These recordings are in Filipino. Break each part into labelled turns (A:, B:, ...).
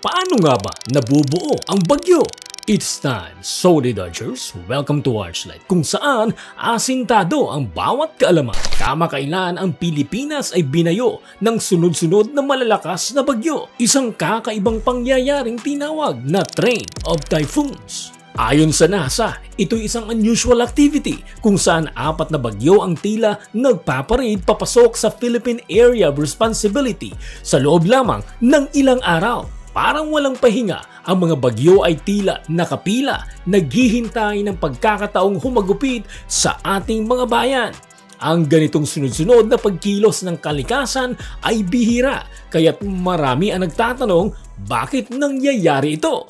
A: Paano nga ba nabubuo ang bagyo? It's time, Solid Dodgers. Welcome to Archlight, kung saan asintado ang bawat kaalaman. Kamakailan ang Pilipinas ay binayo ng sunod-sunod na malalakas na bagyo. Isang kakaibang pangyayaring tinawag na Train of Typhoons. Ayon sa NASA, ito'y isang unusual activity kung saan 4 na bagyo ang tila nagpaparade papasok sa Philippine Area of Responsibility sa loob lamang ng ilang araw. Parang walang pahinga, ang mga bagyo ay tila nakapila, naghihintay ng pagkakataong humagupit sa ating mga bayan. Ang ganitong sunod-sunod na pagkilos ng kalikasan ay bihira, kaya't marami ang nagtatanong, bakit nangyayari ito?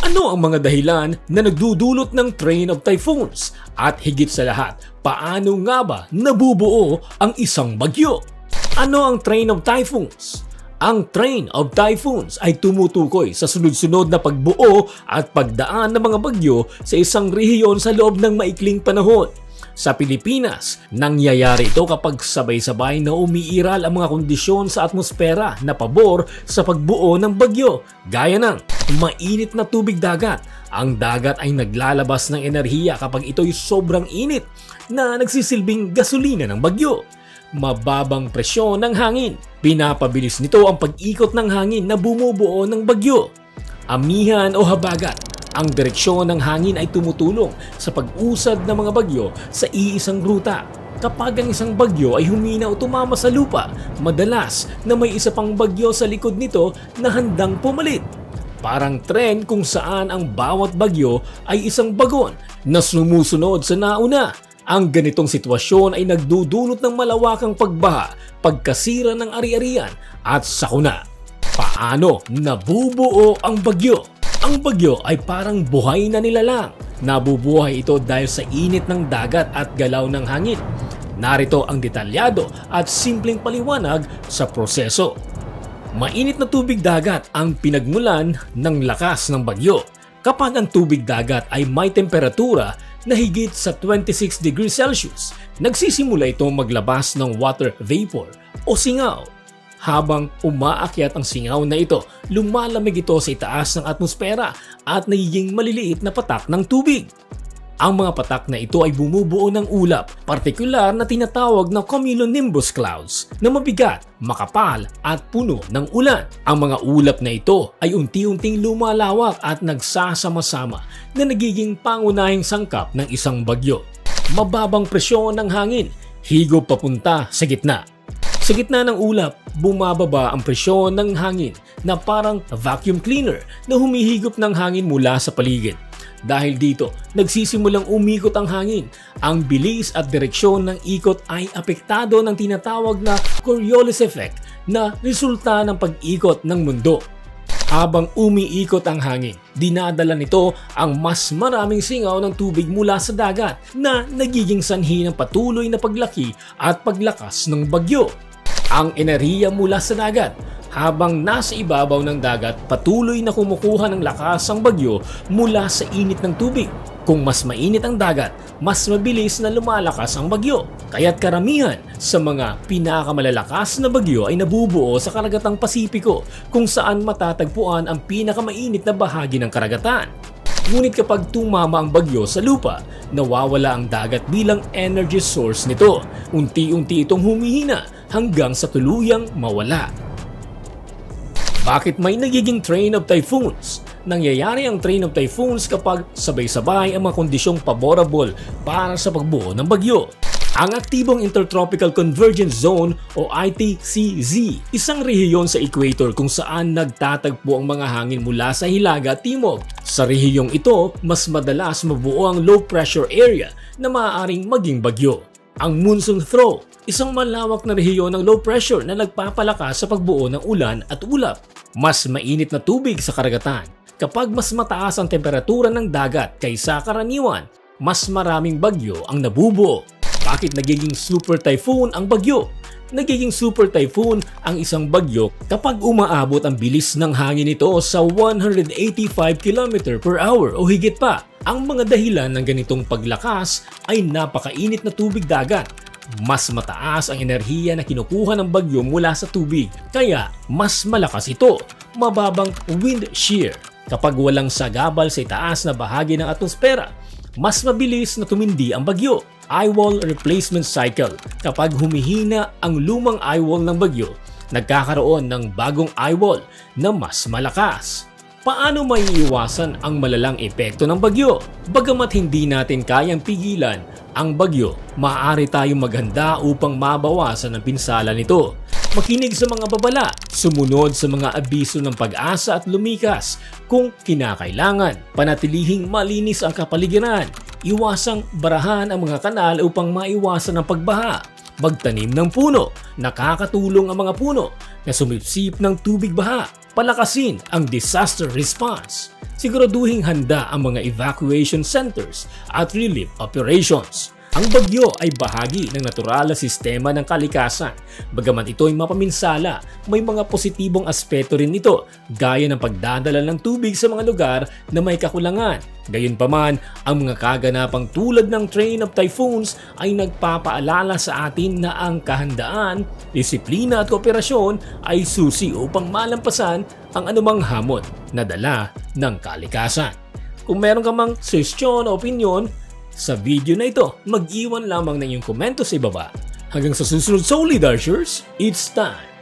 A: Ano ang mga dahilan na nagdudulot ng Train of Typhoons? At higit sa lahat, paano nga ba nabubuo ang isang bagyo? Ano ang Train of Typhoons? Ang Train of Typhoons ay tumutukoy sa sunod-sunod na pagbuo at pagdaan ng mga bagyo sa isang rehiyon sa loob ng maikling panahon. Sa Pilipinas, nangyayari ito kapag sabay-sabay na umiiral ang mga kondisyon sa atmosfera na pabor sa pagbuo ng bagyo, gaya ng mainit na tubig dagat. Ang dagat ay naglalabas ng enerhiya kapag ito'y sobrang init na nagsisilbing gasolina ng bagyo. Mababang presyon ng hangin. Pinapabilis nito ang pag-ikot ng hangin na bumubuo ng bagyo. Amihan o habagat. Ang direksyon ng hangin ay tumutulong sa pag-usad ng mga bagyo sa iisang ruta. Kapag ang isang bagyo ay humina o tumama sa lupa, madalas na may isa pang bagyo sa likod nito na handang pumalit. Parang tren kung saan ang bawat bagyo ay isang bagon na sumusunod sa nauna. Ang ganitong sitwasyon ay nagdudulot ng malawakang pagbaha, pagkasira ng ari-arian at sakuna. Paano nabubuo ang bagyo? Ang bagyo ay parang buhay na nilalang. Nabubuhay ito dahil sa init ng dagat at galaw ng hangin. Narito ang detalyado at simpleng paliwanag sa proseso. Mainit na tubig dagat ang pinagmulan ng lakas ng bagyo. Kapag ang tubig dagat ay may temperatura na higit sa 26 degrees Celsius, nagsisimula itong maglabas ng water vapor o singaw. Habang umaakyat ang singaw na ito, lumalamig ito sa itaas ng atmosfera at nagiging maliliit na patak ng tubig. Ang mga patak na ito ay bumubuo ng ulap, partikular na tinatawag na cumulonimbus clouds, na mabigat, makapal at puno ng ulan. Ang mga ulap na ito ay unti-unting lumalawak at nagsasama-sama na nagiging pangunahing sangkap ng isang bagyo. Mababang presyon ng hangin, higop papunta sa gitna. Sa gitna ng ulap, bumababa ang presyon ng hangin na parang vacuum cleaner na humihigop ng hangin mula sa paligid. Dahil dito, nagsisimulang umikot ang hangin. Ang bilis at direksyon ng ikot ay apektado ng tinatawag na Coriolis effect na resulta ng pag-ikot ng mundo. Habang umiikot ang hangin, dinadala nito ang mas maraming singaw ng tubig mula sa dagat na nagiging sanhi ng patuloy na paglaki at paglakas ng bagyo. Ang enerhiya mula sa dagat. Habang nasa ibabaw ng dagat, patuloy na kumukuha ng lakas ang bagyo mula sa init ng tubig. Kung mas mainit ang dagat, mas mabilis na lumalakas ang bagyo. Kaya't karamihan sa mga pinakamalalakas na bagyo ay nabubuo sa karagatang Pasipiko, kung saan matatagpuan ang pinakamainit na bahagi ng karagatan. Ngunit kapag tumama ang bagyo sa lupa, nawawala ang dagat bilang energy source nito. Unti-unti itong humihina hanggang sa tuluyang mawala. Bakit may nagiging Train of Typhoons? Nangyayari ang Train of Typhoons kapag sabay-sabay ang mga kondisyong favorable para sa pagbuo ng bagyo. Ang aktibong Intertropical Convergence Zone o ITCZ, isang rehiyon sa equator kung saan nagtatagpo ang mga hangin mula sa hilaga at timog. Sa rehiyong ito, mas madalas mabuo ang low pressure area na maaaring maging bagyo. Ang monsoon throw, isang malawak na rehiyon ng low pressure na nagpapalakas sa pagbuo ng ulan at ulap. Mas mainit na tubig sa karagatan. Kapag mas mataas ang temperatura ng dagat kaysa karaniwan, mas maraming bagyo ang nabubuo. Bakit nagiging super typhoon ang bagyo? Nagiging super typhoon ang isang bagyo kapag umaabot ang bilis ng hangin nito sa 185 km per hour o higit pa. Ang mga dahilan ng ganitong paglakas ay napakainit na tubig dagat. Mas mataas ang enerhiya na kinukuha ng bagyo mula sa tubig, kaya mas malakas ito. mababang wind shear. Kapag walang sagabal sa itaas na bahagi ng atmosfera, mas mabilis na tumindi ang bagyo. Eyewall replacement cycle. Kapag humihina ang lumang eyewall ng bagyo, nagkakaroon ng bagong eyewall na mas malakas. Paano maiiwasan ang malalang epekto ng bagyo? Bagamat hindi natin kayang pigilan ang bagyo, maaari tayong maghanda upang mabawasan ang pinsala nito. Makinig sa mga babala, sumunod sa mga abiso ng pag-asa at lumikas kung kinakailangan. Panatilihing malinis ang kapaligiran. Iwasang barahan ang mga kanal upang maiwasan ang pagbaha. Magtanim ng puno. Nakakatulong ang mga puno na sumipsip ng tubig baha. Palakasin ang disaster response. Siguraduhing handa ang mga evacuation centers at relief operations. Ang bagyo ay bahagi ng natural na sistema ng kalikasan. Bagaman ito ay mapaminsala, may mga positibong aspeto rin ito, gaya ng pagdadala ng tubig sa mga lugar na may kakulangan. Gayunpaman, ang mga kaganapang tulad ng train of typhoons ay nagpapaalala sa atin na ang kahandaan, disiplina at kooperasyon ay susi upang malampasan ang anumang hamon na dala ng kalikasan. Kung meron ka mang suggestion o opinion sa video na ito, mag-iwan lamang ng iyong komento sa ibaba. Hanggang sa susunod Solid Archers, it's time